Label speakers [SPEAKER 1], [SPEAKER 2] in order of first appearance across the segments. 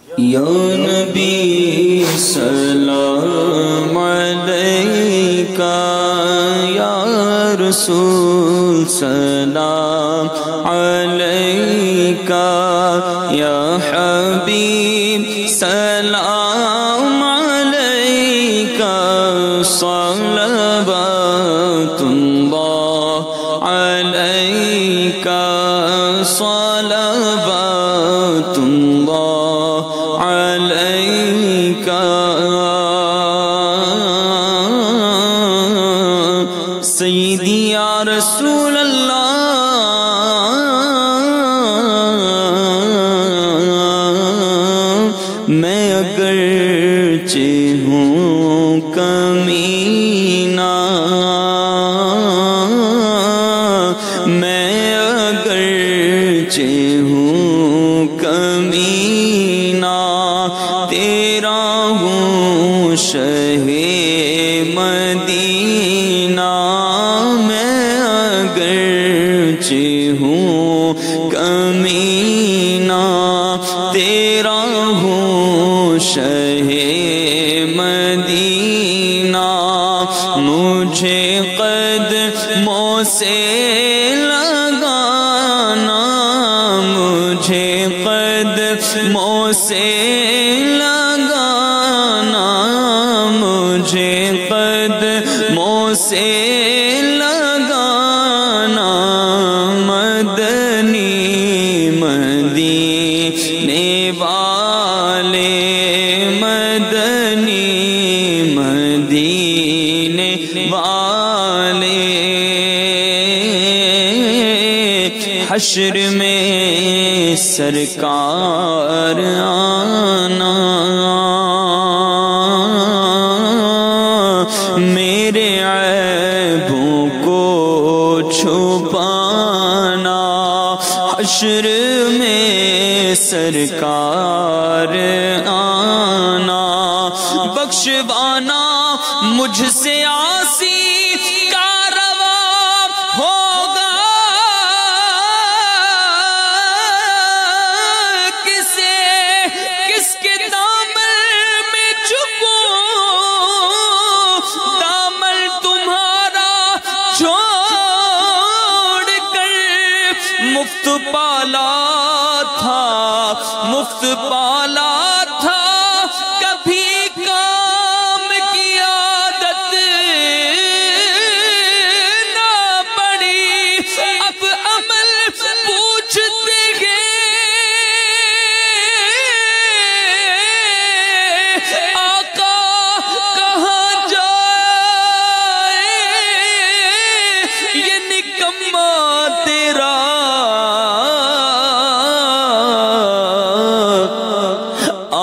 [SPEAKER 1] یا نبی سلام علیکہ، یا رسول سلام علیکہ، یا حبیب سلام علیکہ، صلوات اللہ علیکہ، صلوات اللہ علیکہ، سیدی یا رسول اللہ، میں اگرچہ ہوں کمینہ، میں اگرچہ ہوں کمینہ، تیرا ہوں شہ مدینہ، میں اگرچہ ہوں کمینہ، تیرا ہوں شہ مدینہ، مجھے قدموں سے لگانا، مجھے قدموں سے لگانا، مجھے قدموں سے لگانا، مدنی مدینے والے، مدنی مدینے والے، حشر میں سرکار آنا، میرے عیبوں کو چھپانا، حشر میں سرکار آنا، بخشوانا مجھ سے عاصی کا روا ہوگا، کس کے دامن میں چھپوں، دامن تمہارا چھوڑ کر، مفت پالا تھا، مفت پالا تھا، کبھی کام کی عادت نہ پڑی، اب عمل پوچھتے ہیں، آقا کہاں جائے یہ نکما تیرا،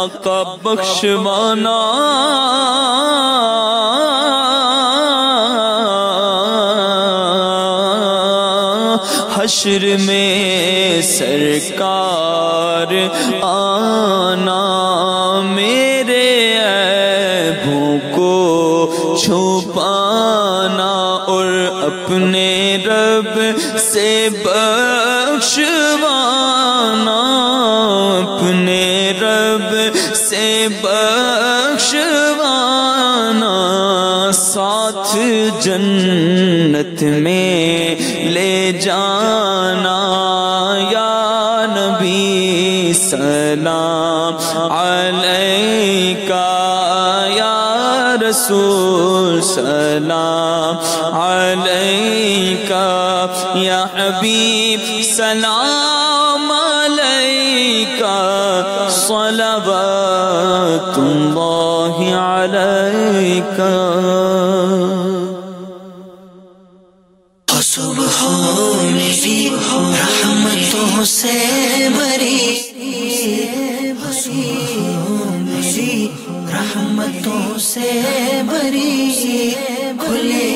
[SPEAKER 1] آقا بخشوانا، حشر میں سرکار آنا، میرے عیبوں کو چھپانا، اور اپنے رب سے بخشوانا، اپنے رب سے بخشوانا، ساتھ جنت میں لے جانا، یا نبی سلام علیکہ، یا رسول سلام علیکہ، یا حبیب سلام علیکہ، صلوات اللہ علیکہ،
[SPEAKER 2] صبح میری رحمتوں سے بری، میری رحمتوں سے بری، کھلے